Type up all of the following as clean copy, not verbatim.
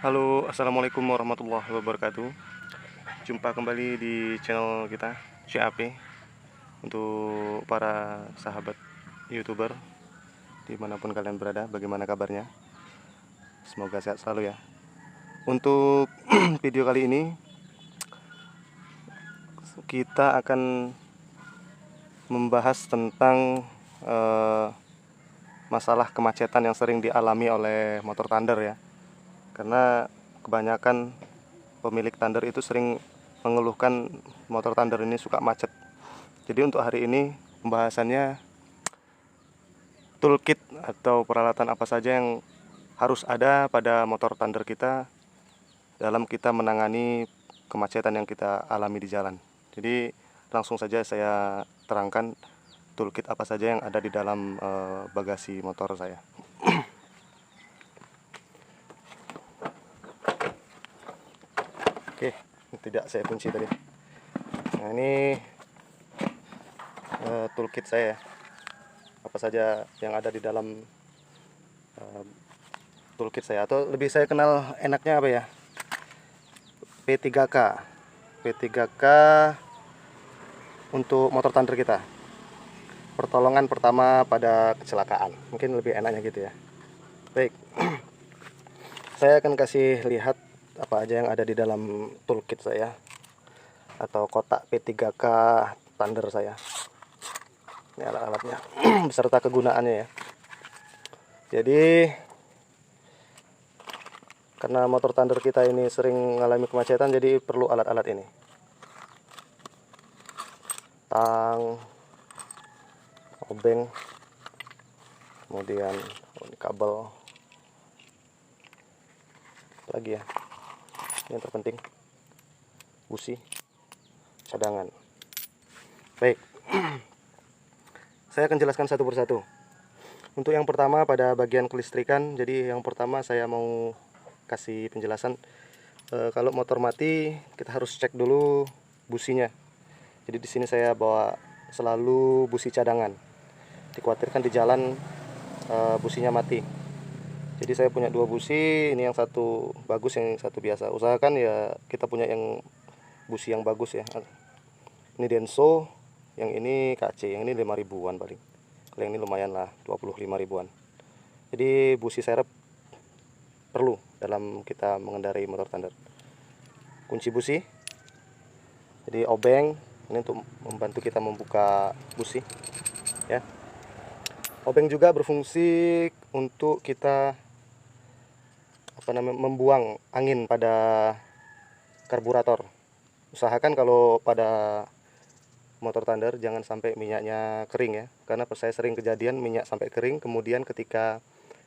Halo, assalamualaikum warahmatullahi wabarakatuh. Jumpa kembali di channel kita CAP. Untuk para sahabat YouTuber dimanapun kalian berada, bagaimana kabarnya? Semoga sehat selalu ya. Untuk video kali ini kita akan membahas tentang masalah kemacetan yang sering dialami oleh motor Thunder ya. Karena kebanyakan pemilik Thunder itu sering mengeluhkan motor Thunder ini suka macet. Jadi untuk hari ini pembahasannya toolkit atau peralatan apa saja yang harus ada pada motor Thunder kita dalam kita menangani kemacetan yang kita alami di jalan. Jadi langsung saja saya terangkan toolkit apa saja yang ada di dalam bagasi motor saya. Oke, tidak saya kunci tadi. Nah, ini toolkit saya. Apa saja yang ada di dalam toolkit saya, atau lebih saya kenal enaknya apa ya? P3K. P3K untuk motor Thunder kita. Pertolongan pertama pada kecelakaan. Mungkin lebih enaknya gitu ya. Baik. Saya akan kasih lihat apa aja yang ada di dalam toolkit saya atau kotak P3K Thunder saya. Ini alat-alatnya beserta kegunaannya ya. Jadi karena motor Thunder kita ini sering mengalami kemacetan, jadi perlu alat-alat ini. Tang, obeng, kemudian kabel, apa lagi ya, ini yang terpenting, busi, cadangan. Baik, saya akan jelaskan satu persatu. Untuk yang pertama pada bagian kelistrikan, jadi yang pertama saya mau kasih penjelasan, kalau motor mati kita harus cek dulu businya. Jadi di sini saya bawa selalu busi cadangan. Dikhawatirkan di jalan businya mati. Jadi saya punya dua busi, ini yang satu bagus, yang satu biasa. Usahakan ya kita punya yang busi yang bagus ya. Ini Denso, yang ini KC, yang ini 5 ribuan paling. Kalau yang ini lumayan lah, 25 ribuan. Jadi busi serep perlu dalam kita mengendarai motor Thunder. Kunci busi. Jadi obeng ini untuk membantu kita membuka busi ya. Obeng juga berfungsi untuk kita membuang angin pada karburator. Usahakan kalau pada motor Thunder jangan sampai minyaknya kering ya, karena saya sering kejadian minyak sampai kering, kemudian ketika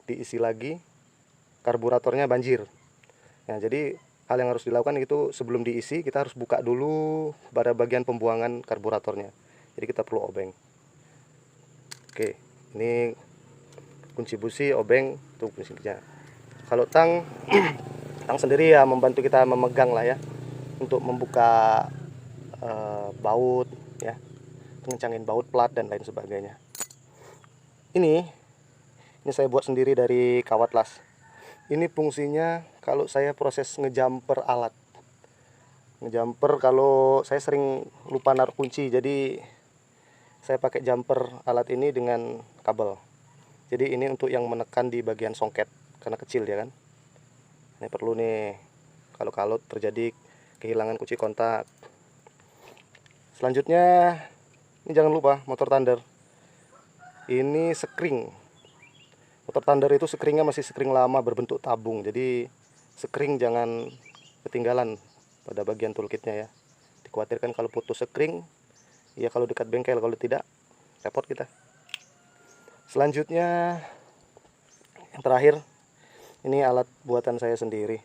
diisi lagi karburatornya banjir. Nah, jadi hal yang harus dilakukan itu sebelum diisi kita harus buka dulu pada bagian pembuangan karburatornya. Jadi kita perlu obeng. Oke, ini kunci busi, obeng untuk kuncinya. Kalau tang tang sendiri ya membantu kita memegang lah ya, untuk membuka baut ya, mengencangin baut plat dan lain sebagainya. Ini saya buat sendiri dari kawat las. Ini fungsinya kalau saya proses ngejumper alat. Ngejumper kalau saya sering lupa naruh kunci, jadi saya pakai jumper alat ini dengan kabel. Jadi ini untuk yang menekan di bagian songket, karena kecil ya kan. Ini perlu nih kalau terjadi kehilangan kunci kontak. Selanjutnya ini jangan lupa motor Thunder. Ini sekring. Motor Thunder itu sekringnya masih sekring lama berbentuk tabung. Jadi sekring jangan ketinggalan pada bagian toolkitnya ya. Dikhawatirkan kalau putus sekring, ya kalau dekat bengkel, kalau tidak repot kita. Selanjutnya yang terakhir, ini alat buatan saya sendiri.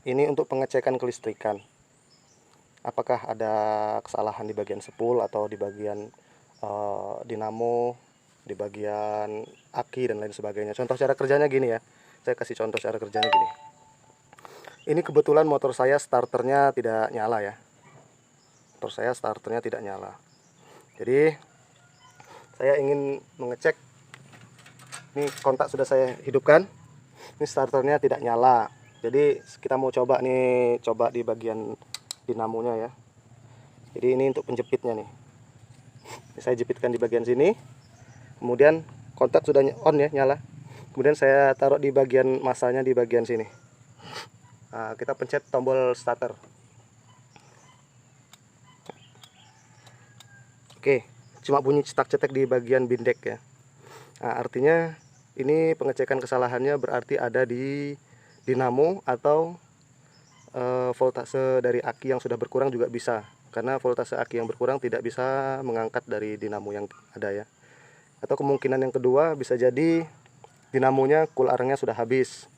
Ini untuk pengecekan kelistrikan. Apakah ada kesalahan di bagian spool atau di bagian dinamo, di bagian aki dan lain sebagainya. Contoh cara kerjanya gini ya. Saya kasih contoh cara kerjanya gini. Ini kebetulan motor saya starternya tidak nyala ya. Motor saya starternya tidak nyala. Jadi saya ingin mengecek. Ini kontak sudah saya hidupkan. Ini starternya tidak nyala. Jadi kita mau coba nih, coba di bagian dinamonya ya. Jadi ini untuk penjepitnya nih. Saya jepitkan di bagian sini. Kemudian kontak sudah on ya, nyala. Kemudian saya taruh di bagian masanya di bagian sini. Nah, kita pencet tombol starter. Oke, cuma bunyi cetak-cetek di bagian bindek ya. Nah, artinya ini pengecekan kesalahannya berarti ada di dinamo atau voltase dari aki yang sudah berkurang juga bisa. Karena voltase aki yang berkurang tidak bisa mengangkat dari dinamo yang ada ya. Atau kemungkinan yang kedua bisa jadi dinamonya cool arangnya sudah habis.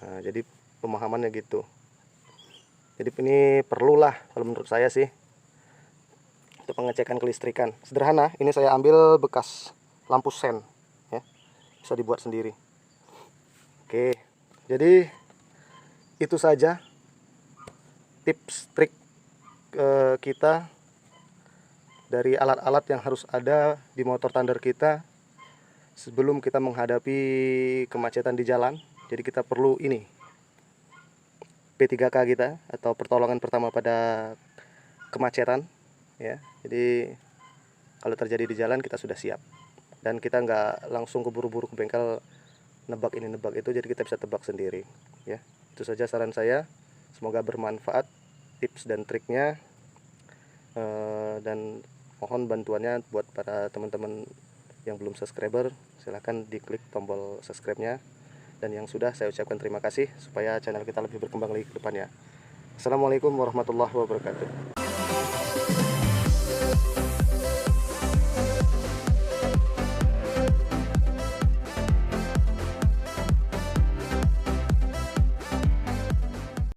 Nah, jadi pemahamannya gitu. Jadi ini perlulah kalau menurut saya sih untuk pengecekan kelistrikan. Sederhana, ini saya ambil bekas lampu sen ya. Bisa dibuat sendiri. Oke. Jadi itu saja tips trik kita dari alat-alat yang harus ada di motor Thunder kita sebelum kita menghadapi kemacetan di jalan. Jadi kita perlu ini P3K kita atau pertolongan pertama pada kemacetan ya. Jadi kalau terjadi di jalan kita sudah siap dan kita nggak langsung keburu-buru ke bengkel nebak ini nebak itu, jadi kita bisa tebak sendiri ya. Itu saja saran saya, semoga bermanfaat tips dan triknya, dan mohon bantuannya buat para teman-teman yang belum subscriber, silahkan diklik tombol subscribe-nya, dan yang sudah saya ucapkan terima kasih supaya channel kita lebih berkembang lagi ke depannya. Assalamualaikum warahmatullahi wabarakatuh.